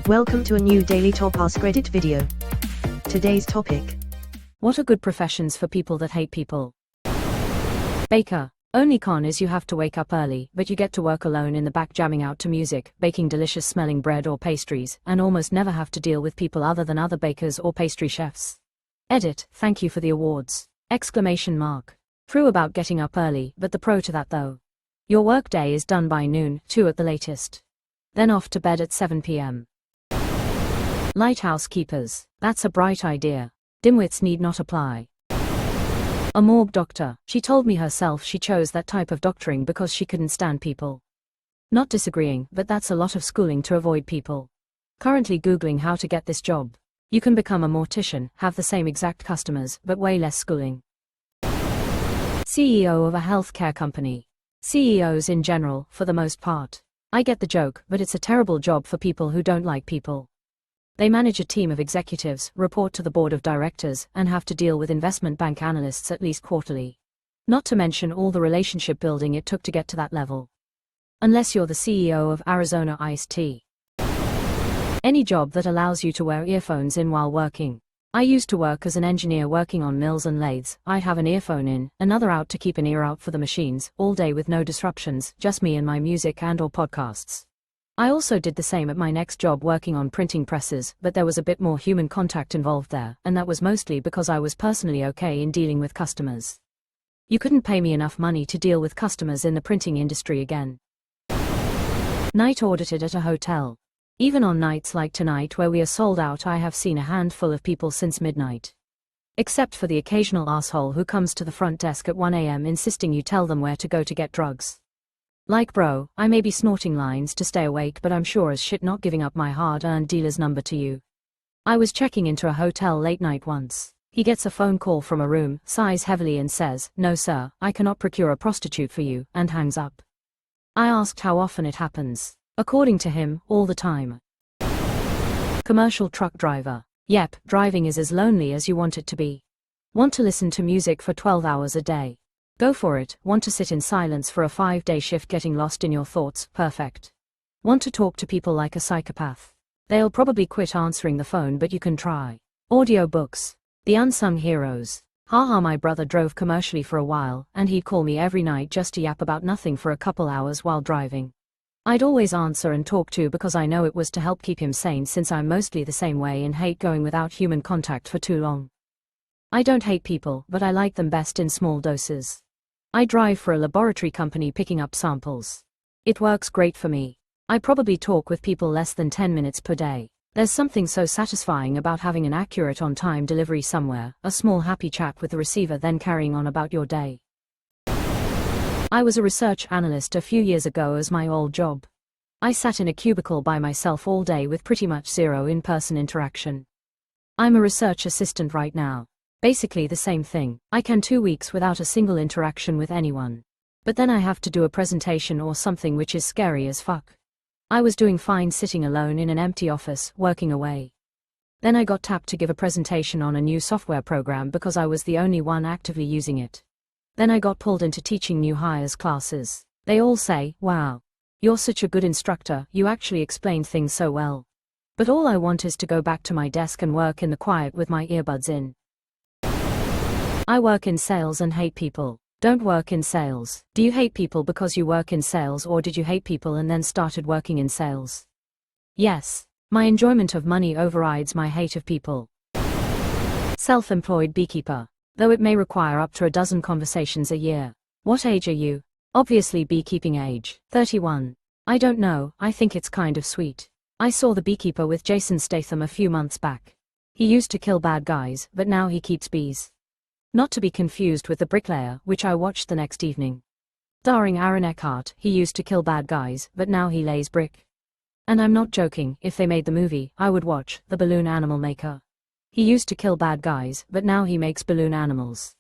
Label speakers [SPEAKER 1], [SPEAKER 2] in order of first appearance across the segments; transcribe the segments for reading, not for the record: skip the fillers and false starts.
[SPEAKER 1] Welcome to a new daily top AskReddit video. Today's topic:
[SPEAKER 2] what are good professions for people that hate people? Baker. Only con is you have to wake up early, but you get to work alone in the back jamming out to music, baking delicious smelling bread or pastries, and almost never have to deal with people other than other bakers or pastry chefs. Edit, thank you for the awards! Exclamation mark. True about getting up early, but the pro to that though. Your work day is done by noon, 2 at the latest. Then off to bed at 7 p.m. Lighthouse keepers. That's a bright idea. Dimwits need not apply. A morgue doctor. She told me herself she chose that type of doctoring because she couldn't stand people. Not disagreeing, but that's a lot of schooling to avoid people. Currently Googling how to get this job. You can become a mortician, have the same exact customers, but way less schooling. CEO of a healthcare company. CEOs in general, for the most part. I get the joke, but it's a terrible job for people who don't like people. They manage a team of executives, report to the board of directors, and have to deal with investment bank analysts at least quarterly. Not to mention all the relationship building it took to get to that level. Unless you're the CEO of Arizona Iced Tea. Any job that allows you to wear earphones in while working. I used to work as an engineer working on mills and lathes. I'd have an earphone in, another out to keep an ear out for the machines, all day with no disruptions, just me and my music and or podcasts. I also did the same at my next job working on printing presses, but there was a bit more human contact involved there, and that was mostly because I was personally okay in dealing with customers. You couldn't pay me enough money to deal with customers in the printing industry again. Night audited at a hotel. Even on nights like tonight where we are sold out, I have seen a handful of people since midnight. Except for the occasional asshole who comes to the front desk at 1 a.m. insisting you tell them where to go to get drugs. Like bro, I may be snorting lines to stay awake, but I'm sure as shit not giving up my hard-earned dealer's number to you. I was checking into a hotel late night once. He gets a phone call from a room, sighs heavily and says, "No sir, I cannot procure a prostitute for you," and hangs up. I asked how often it happens. According to him, all the time. Commercial truck driver. Yep, driving is as lonely as you want it to be. Want to listen to music for 12 hours a day? Go for it. Want to sit in silence for a 5-day shift getting lost in your thoughts? Perfect. Want to talk to people like a psychopath? They'll probably quit answering the phone, but you can try. Audiobooks. The unsung heroes. Haha, my brother drove commercially for a while, and he'd call me every night just to yap about nothing for a couple hours while driving. I'd always answer and talk to because I know it was to help keep him sane, since I'm mostly the same way and hate going without human contact for too long. I don't hate people, but I like them best in small doses. I drive for a laboratory company picking up samples. It works great for me. I probably talk with people less than 10 minutes per day. There's something so satisfying about having an accurate on-time delivery somewhere, a small happy chat with the receiver, then carrying on about your day. I was a research analyst a few years ago as my old job. I sat in a cubicle by myself all day with pretty much zero in-person interaction. I'm a research assistant right now. Basically the same thing. I can 2 weeks without a single interaction with anyone. But then I have to do a presentation or something, which is scary as fuck. I was doing fine sitting alone in an empty office, working away. Then I got tapped to give a presentation on a new software program because I was the only one actively using it. Then I got pulled into teaching new hires classes. They all say, "Wow, you're such a good instructor, you actually explain things so well." But all I want is to go back to my desk and work in the quiet with my earbuds in. I work in sales and hate people. Don't work in sales. Do you hate people because you work in sales, or did you hate people and then started working in sales? Yes. My enjoyment of money overrides my hate of people. Self-employed beekeeper. Though it may require up to a dozen conversations a year. What age are you? Obviously beekeeping age. 31. I don't know, I think it's kind of sweet. I saw The Beekeeper with Jason Statham a few months back. He used to kill bad guys, but now he keeps bees. Not to be confused with The Bricklayer, which I watched the next evening. Starring Aaron Eckhart, he used to kill bad guys, but now he lays brick. And I'm not joking, if they made the movie, I would watch The Balloon Animal Maker. He used to kill bad guys, but now he makes balloon animals.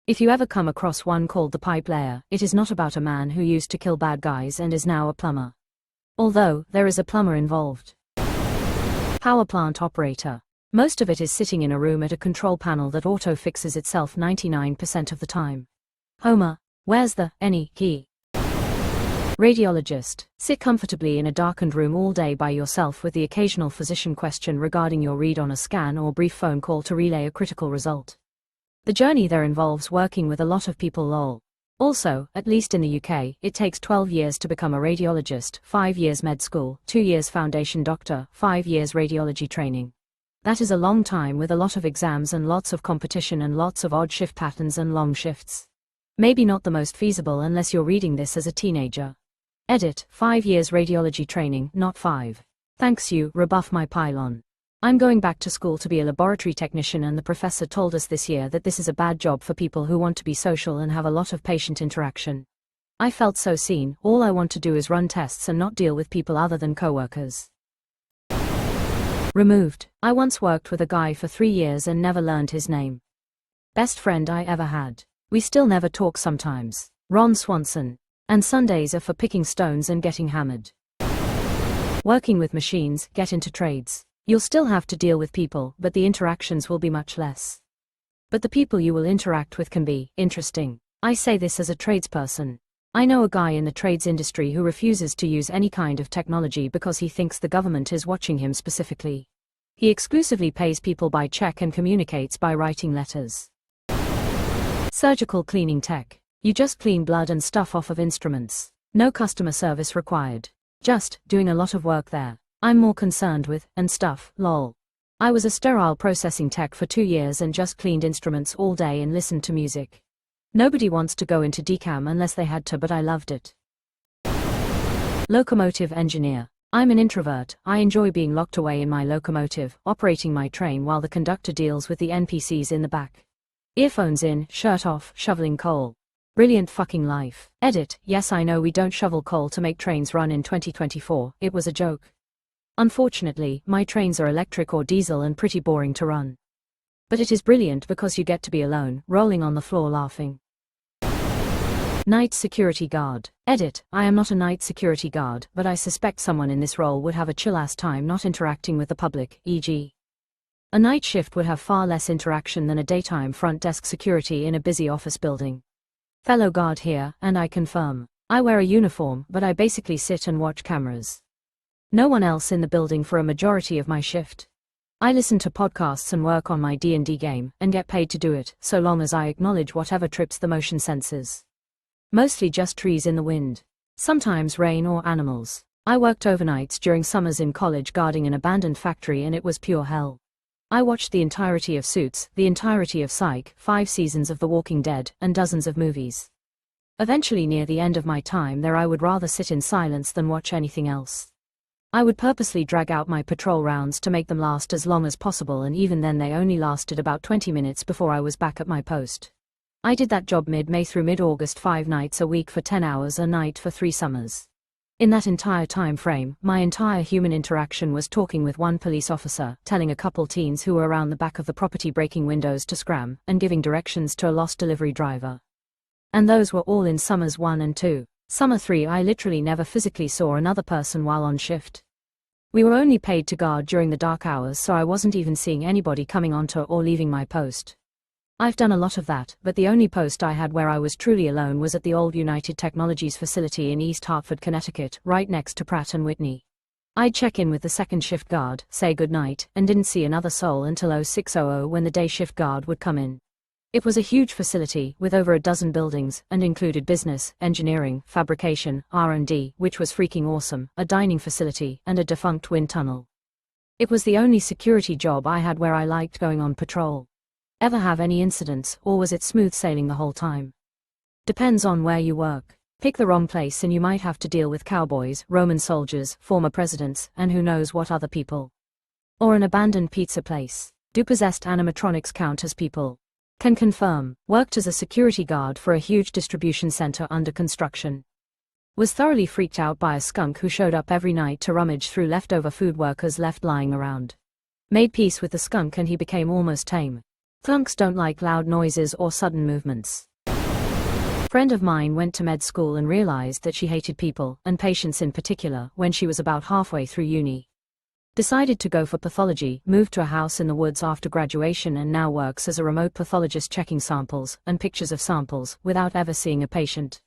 [SPEAKER 2] If you ever come across one called The Pipe Layer, it is not about a man who used to kill bad guys and is now a plumber. Although, there is a plumber involved. Power plant operator. Most of it is sitting in a room at a control panel that auto-fixes itself 99% of the time. Homer, where's the any key? Radiologist. Sit comfortably in a darkened room all day by yourself with the occasional physician question regarding your read on a scan or brief phone call to relay a critical result. The journey there involves working with a lot of people lol. Also, at least in the UK, it takes 12 years to become a radiologist, 5 years med school, 2 years foundation doctor, 5 years radiology training. That is a long time with a lot of exams and lots of competition and lots of odd shift patterns and long shifts. Maybe not the most feasible unless you're reading this as a teenager. Edit, 5 years radiology training, not 5. Thanks you, rebuff my pylon. I'm going back to school to be a laboratory technician and the professor told us this year that this is a bad job for people who want to be social and have a lot of patient interaction. I felt so seen, all I want to do is run tests and not deal with people other than coworkers. Removed. I once worked with a guy for 3 years and never learned his name. Best friend I ever had. We still never talk sometimes. Ron Swanson. And Sundays are for picking stones and getting hammered. Working with machines, get into trades. You'll still have to deal with people, but the interactions will be much less. But the people you will interact with can be interesting. I say this as a tradesperson. I know a guy in the trades industry who refuses to use any kind of technology because he thinks the government is watching him specifically. He exclusively pays people by check and communicates by writing letters. Surgical cleaning tech. You just clean blood and stuff off of instruments. No customer service required. Just doing a lot of work there. I'm more concerned with, and stuff, lol. I was a sterile processing tech for 2 years and just cleaned instruments all day and listened to music. Nobody wants to go into decam unless they had to, but I loved it. Locomotive engineer. I'm an introvert. I enjoy being locked away in my locomotive, operating my train while the conductor deals with the NPCs in the back. Earphones in, shirt off, shoveling coal. Brilliant fucking life. Edit, yes I know we don't shovel coal to make trains run in 2024, it was a joke. Unfortunately, my trains are electric or diesel and pretty boring to run. But it is brilliant because you get to be alone, rolling on the floor laughing. Night security guard. Edit, I am not a night security guard, but I suspect someone in this role would have a chill-ass time not interacting with the public, e.g. a night shift would have far less interaction than a daytime front desk security in a busy office building. Fellow guard here, and I confirm. I wear a uniform, but I basically sit and watch cameras. No one else in the building for a majority of my shift. I listen to podcasts and work on my D&D game, and get paid to do it, so long as I acknowledge whatever trips the motion sensors. Mostly just trees in the wind. Sometimes rain or animals. I worked overnights during summers in college guarding an abandoned factory and it was pure hell. I watched the entirety of Suits, the entirety of Psych, 5 seasons of The Walking Dead, and dozens of movies. Eventually near the end of my time there I would rather sit in silence than watch anything else. I would purposely drag out my patrol rounds to make them last as long as possible, and even then they only lasted about 20 minutes before I was back at my post. I did that job mid-May through mid-August 5 nights a week for 10 hours a night for 3 summers. In that entire time frame, my entire human interaction was talking with one police officer, telling a couple teens who were around the back of the property breaking windows to scram, and giving directions to a lost delivery driver. And those were all in summers 1 and 2. Summer 3 I literally never physically saw another person while on shift. We were only paid to guard during the dark hours, so I wasn't even seeing anybody coming onto or leaving my post. I've done a lot of that, but the only post I had where I was truly alone was at the old United Technologies facility in East Hartford, Connecticut, right next to Pratt & Whitney. I'd check in with the second shift guard, say goodnight, and didn't see another soul until 0600 when the day shift guard would come in. It was a huge facility, with over a dozen buildings, and included business, engineering, fabrication, R&D, which was freaking awesome, a dining facility, and a defunct wind tunnel. It was the only security job I had where I liked going on patrol. Ever have any incidents, or was it smooth sailing the whole time? Depends on where you work. Pick the wrong place and you might have to deal with cowboys, Roman soldiers, former presidents, and who knows what other people. Or an abandoned pizza place. Do possessed animatronics count as people? Can confirm. Worked as a security guard for a huge distribution center under construction. Was thoroughly freaked out by a skunk who showed up every night to rummage through leftover food workers left lying around. Made peace with the skunk and he became almost tame. Skunks don't like loud noises or sudden movements. Friend of mine went to med school and realized that she hated people, and patients in particular, when she was about halfway through uni. Decided to go for pathology, moved to a house in the woods after graduation and now works as a remote pathologist checking samples and pictures of samples without ever seeing a patient.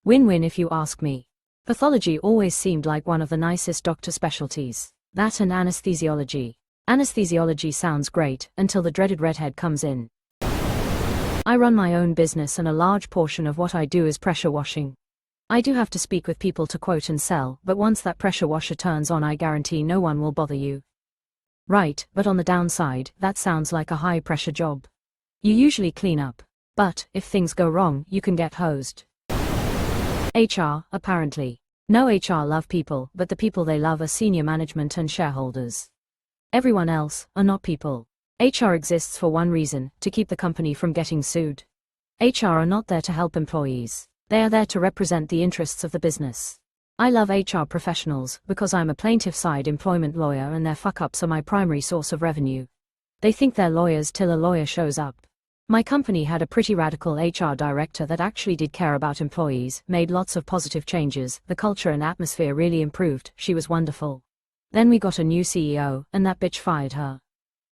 [SPEAKER 2] Win-win if you ask me. Pathology always seemed like one of the nicest doctor specialties. That and anesthesiology. Anesthesiology sounds great, until the dreaded redhead comes in. I run my own business and a large portion of what I do is pressure washing. I do have to speak with people to quote and sell, but once that pressure washer turns on I guarantee no one will bother you. Right, but on the downside, that sounds like a high pressure job. You usually clean up. But, if things go wrong, you can get hosed. HR, apparently. No HR love people, but the people they love are senior management and shareholders. Everyone else are not people. HR exists for one reason, to keep the company from getting sued. HR are not there to help employees. They are there to represent the interests of the business. I love HR professionals because I'm a plaintiff-side employment lawyer and their fuck-ups are my primary source of revenue. They think they're lawyers till a lawyer shows up. My company had a pretty radical HR director that actually did care about employees, made lots of positive changes, the culture and atmosphere really improved, she was wonderful. Then we got a new CEO, and that bitch fired her.